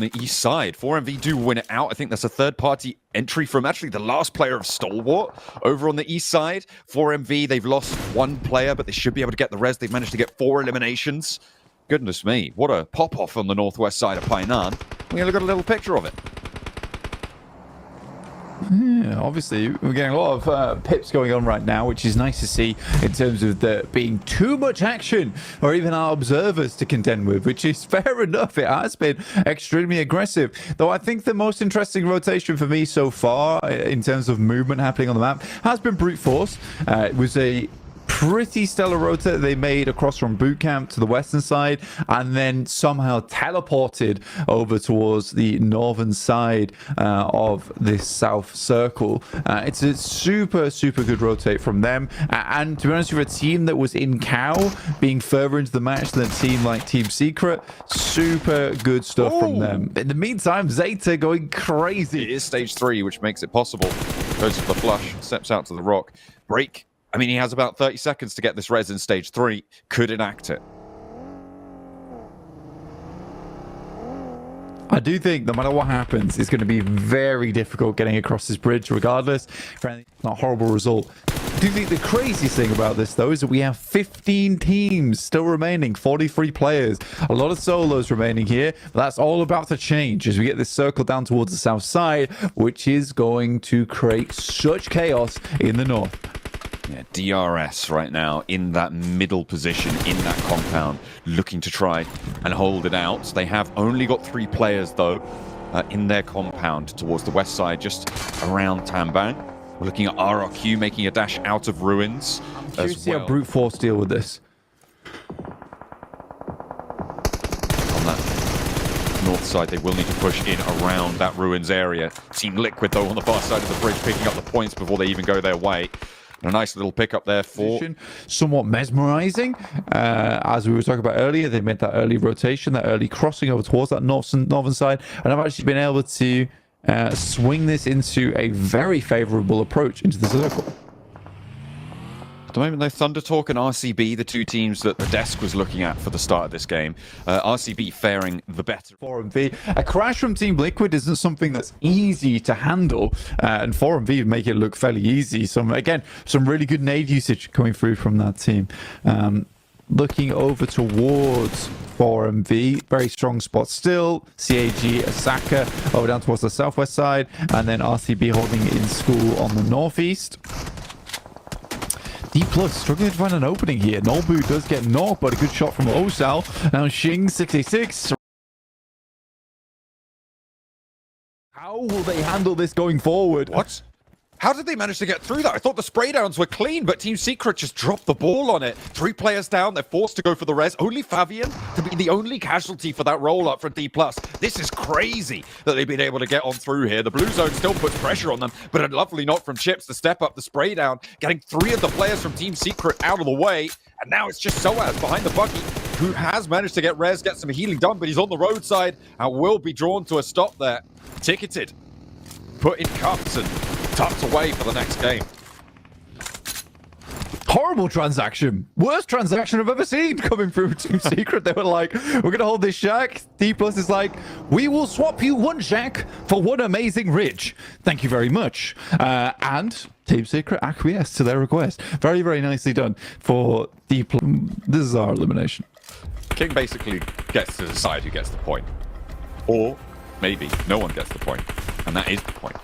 the east side. 4MV do win it out. I think that's a third-party entry from actually the last player of Stalwart over on the east side. 4MV, they've lost one player, but they should be able to get the res. They've managed to get 4 eliminations. Goodness me, what a pop-off on the northwest side of Painan. We only got a little picture of it. Yeah, obviously, we're getting a lot of pips going on right now, which is nice to see in terms of there being too much action or even our observers to contend with, which is fair enough. It has been extremely aggressive. Though I think the most interesting rotation for me so far in terms of movement happening on the map has been brute force. It was a pretty stellar rotate they made across from boot camp to the western side and then somehow teleported over towards the northern side of this south circle. It's a super good rotate from them, and to be honest with you, a team that was in cow being further into the match than a team like Team Secret, super good stuff from them. In the meantime, Zeta going crazy. It is stage 3, which makes it possible. Goes for the flush, steps out to the rock. Break. I mean, he has about 30 seconds to get this res in stage 3. Could enact it. I do think no matter what happens, it's going to be very difficult getting across this bridge regardless. Not a horrible result. I do think the craziest thing about this, though, is that we have 15 teams still remaining, 43 players. A lot of solos remaining here. But that's all about to change as we get this circle down towards the south side, which is going to create such chaos in the north. Yeah, DRS right now in that middle position in that compound, looking to try and hold it out. They have only got 3 players, though, in their compound towards the west side, just around Tambang. We're looking at RRQ making a dash out of ruins. I'm curious to see how brute force deal with this. On that north side, they will need to push in around that ruins area. Team Liquid, though, on the far side of the bridge, picking up the points before they even go their way. And a nice little pickup there for... Somewhat mesmerizing. As we were talking about earlier, they made that early rotation, that early crossing over towards that northern side. And I've actually been able to swing this into a very favorable approach into the circle. At the moment, though, Thunder Talk and RCB, the 2 teams that the desk was looking at for the start of this game. RCB faring the better. 4MV. A crash from Team Liquid isn't something that's easy to handle, and 4MV make it look fairly easy. Again, some really good nade usage coming through from that team. Looking over towards 4MV, very strong spot still. CAG, Asaka over down towards the southwest side, and then RCB holding it in school on the northeast. D+ struggling to find an opening here. Nolbu does get knocked, but a good shot from Osal. Now Xing 66. How will they handle this going forward? What? How did they manage to get through that? I thought the spray downs were clean, but Team Secret just dropped the ball on it. 3 players down, they're forced to go for the res. Only Fabian to be the only casualty for that roll-up for D+. This is crazy that they've been able to get on through here. The blue zone still puts pressure on them, but a lovely knock from Chips to step up the spray down, getting 3 of the players from Team Secret out of the way. And now it's just Soaz behind the buggy, who has managed to get res, get some healing done, but he's on the roadside and will be drawn to a stop there. Ticketed, put in cuffs and tucked away for the next game. Horrible transaction. Worst transaction I've ever seen coming through Team Secret. They were like, we're going to hold this shack. D+ is like, we will swap you 1 shack for 1 amazing ridge. Thank you very much. And Team Secret acquiesced to their request. Very nicely done for D+. This is our elimination. King basically gets to decide who gets the point. Or maybe no one gets the point. And that is the point.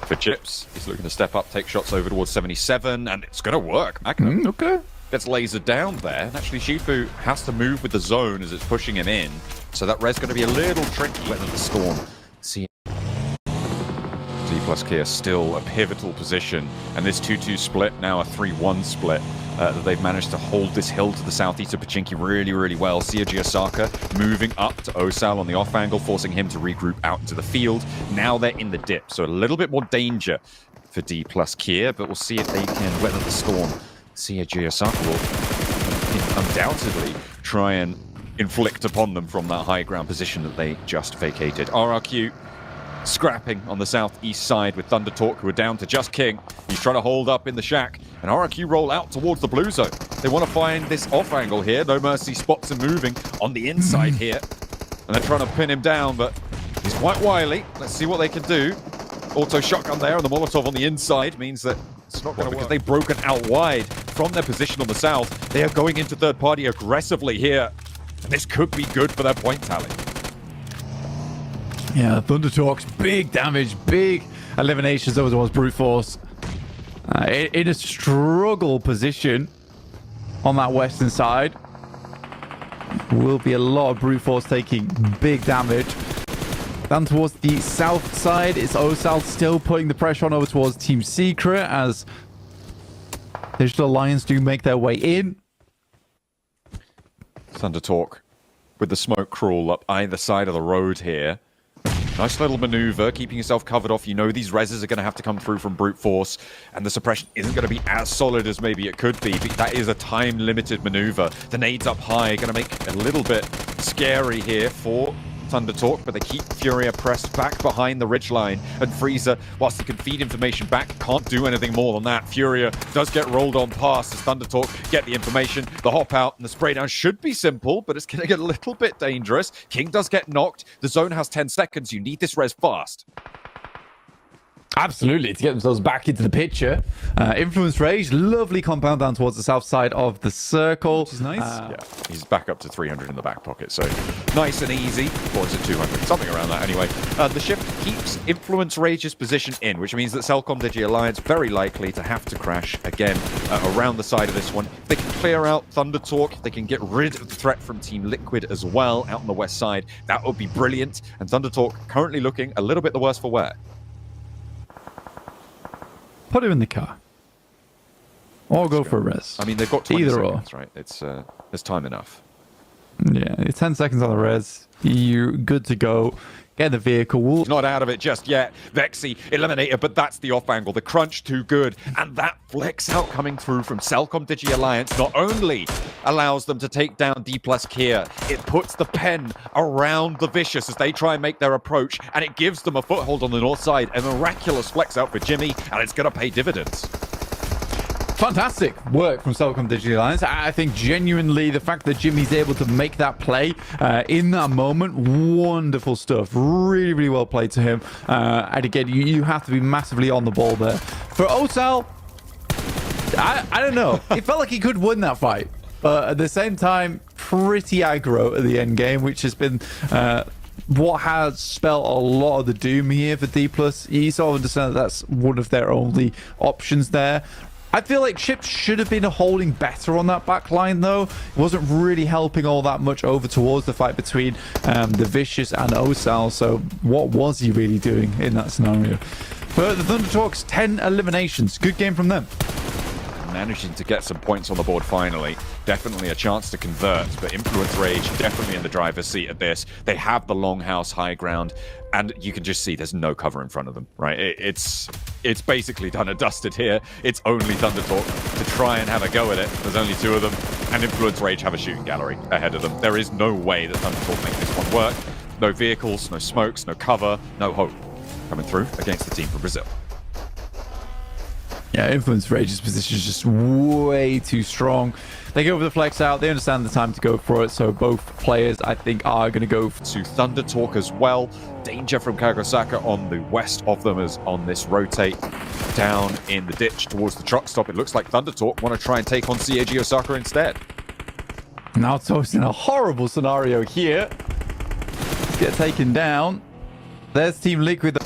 For Chips, he's looking to step up, take shots over towards 77, and it's going to work. Okay. Gets lasered down there. And actually, Shifu has to move with the zone as it's pushing him in. So that red's going to be a little tricky. Weather the storm. See, D+ Kia still a pivotal position. And this 2-2 split, now a 3-1 split. That they've managed to hold this hill to the southeast of Pachinki really well. Siaji Osaka moving up to Osal on the off angle, forcing him to regroup out into the field. Now they're in the dip, so a little bit more danger for D+ Kia, but we'll see if they can weather the storm. Siaji Osaka will undoubtedly try and inflict upon them from that high ground position that they just vacated. RRQ scrapping on the southeast side with Thunder Talk, who are down to just King. He's trying to hold up in the shack, and RRQ roll out towards the blue zone. They want to find this off angle here. No Mercy spots him moving on the inside here, and they're trying to pin him down, but He's quite wily. Let's see what they can do. Auto shotgun there, and the Molotov on the inside means that it's not going to work. Because they've broken out wide from their position on the south. They are going into third party aggressively here. And this could be good for their point tally. Yeah, Thunder Talks, big damage, big eliminations over towards Brute Force. In a struggle position on that western side. Will be a lot of Brute Force taking big damage. Down towards the south side, it's Osal still putting the pressure on over towards Team Secret as Digital Alliance do make their way in. Thunder Talk with the smoke crawl up either side of the road here. Nice little maneuver, keeping yourself covered off. You know these reses are going to have to come through from Brute Force, and the suppression isn't going to be as solid as maybe it could be. But that is a time-limited maneuver. The nades up high, going to make it a little bit scary here for Thunder Talk, but they keep Furia pressed back behind the ridgeline, and Frieza, whilst he can feed information back, can't do anything more than that. Furia does get rolled on past as Thunder Talk get the information. The hop out and the spray down should be simple, but it's going to get a little bit dangerous. King does get knocked. The zone has 10 seconds. You need this res fast. Absolutely, to get themselves back into the picture. Influence Rage, lovely compound down towards the south side of the circle. Which is nice. Yeah, he's back up to 300 in the back pocket, so nice and easy. Or is it 200? Something around that anyway. The shift keeps Influence Rage's position in, which means that Cellcom Digi Alliance very likely to have to crash again around the side of this one. If they can clear out Thunder Talk, if they can get rid of the threat from Team Liquid as well out on the west side, that would be brilliant. And Thunder Talk currently looking a little bit the worse for wear. Put him in the car. Or go for a res. I mean, they've got 20 Either seconds, or. right? There's time enough. Yeah, it's 10 seconds on the res. You're good to go. Get in the vehicle. He's not out of it just yet. Vexy, Eliminator, but that's the off angle. The crunch too good. And that flex out coming through from Cellcom Digi Alliance not only allows them to take down D plus Kia, it puts the pen around the Vicious as they try and make their approach, and it gives them a foothold on the north side. A miraculous flex out for Jimmy, and it's going to pay dividends. Fantastic work from Cellcom Digital Alliance. I think genuinely the fact that Jimmy's able to make that play in that moment, wonderful stuff. Really, really well played to him. And again, you have to be massively on the ball there. For Osal, I don't know. It felt like he could win that fight. But at the same time, pretty aggro at the end game, which has been... what has spelled a lot of the doom here for D+. You sort of understand that that's one of their only options there. I feel like Chips should have been holding better on that back line, though. It wasn't really helping all that much over towards the fight between the Vicious and Osal. So what was he really doing in that scenario? But the Thunder Talks, 10 eliminations. Good game from them. Managing to get some points on the board finally. Definitely a chance to convert, but Influence Rage definitely in the driver's seat at this. They have the longhouse high ground, and you can just see there's no cover in front of them, right? It's basically done and dusted here. It's only Thunder Talk to try and have a go at it. There's only two of them, and Influence Rage have a shooting gallery ahead of them. There is no way that Thunder Talk make this one work. No vehicles, no smokes, no cover, no hope coming through against the team from Brazil. Yeah, Influence Rage's position is just way too strong. They go for the flex out. They understand the time to go for it. So both players, I think, are going to go to Thunder Talk as well. Danger from Kagosaka on the west of them as on this rotate down in the ditch towards the truck stop. It looks like Thunder Talk want to try and take on CAG Osaka instead. Now Toast in a horrible scenario here. Get taken down. There's Team Liquid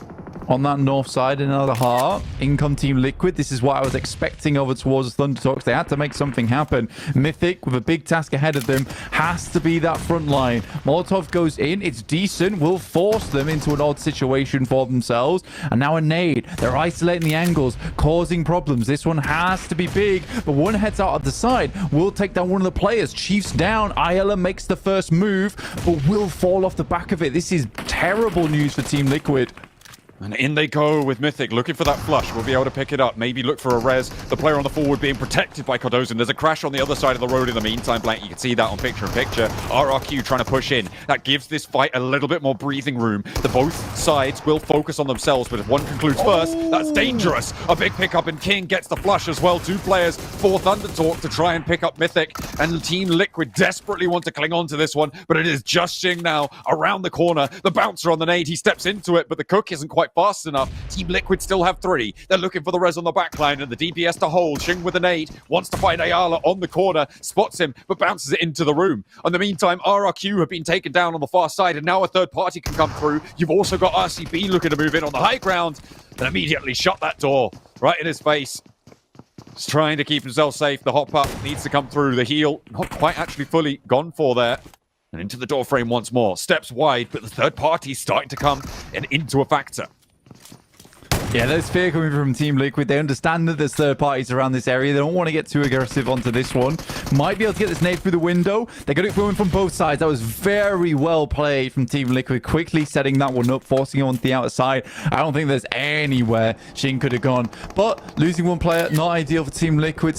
on that north side, another heart. Income Team Liquid. This is what I was expecting over towards Thunder Talks. They had to make something happen. Mythic, with a big task ahead of them, has to be that front line. Molotov goes in. It's decent. Will force them into an odd situation for themselves. And now a nade. They're isolating the angles, causing problems. This one has to be big, but one heads out at the side. Will take down one of the players. Chiefs down. Ayala makes the first move, but will fall off the back of it. This is terrible news for Team Liquid. And in they go with Mythic, looking for that flush. We'll be able to pick it up, maybe look for a res. The player on the forward being protected by Cardozo. There's a crash on the other side of the road in the meantime, Blank. You can see that on picture-in-picture. RRQ trying to push in. That gives this fight a little bit more breathing room. The both sides will focus on themselves, but if one concludes first, that's dangerous. A big pickup, and King gets the flush as well. Two players for Thunder Talk to try and pick up Mythic, and Team Liquid desperately want to cling on to this one, but it is just Xing now around the corner. The bouncer on the nade, he steps into it, but the cook isn't quite fast enough. Team Liquid still have 3. They're looking for the res on the backline, and the DPS to hold. Xing with a nade, wants to find Ayala on the corner, spots him, but bounces it into the room. In the meantime, RRQ have been taken down on the far side, and now a third party can come through. You've also got RCB looking to move in on the high ground, and immediately shut that door right in his face. He's trying to keep himself safe. The hop up needs to come through. The heal, not quite actually fully gone for there. And into the door frame once more. Steps wide, but the third party's starting to come and into a factor. Yeah, there's fear coming from Team Liquid. They understand that there's third parties around this area. They don't want to get too aggressive onto this one. Might be able to get this nade through the window. They got it going from both sides. That was very well played from Team Liquid. Quickly setting that one up, forcing it onto the outside. I don't think there's anywhere Xing could have gone. But losing one player, not ideal for Team Liquid.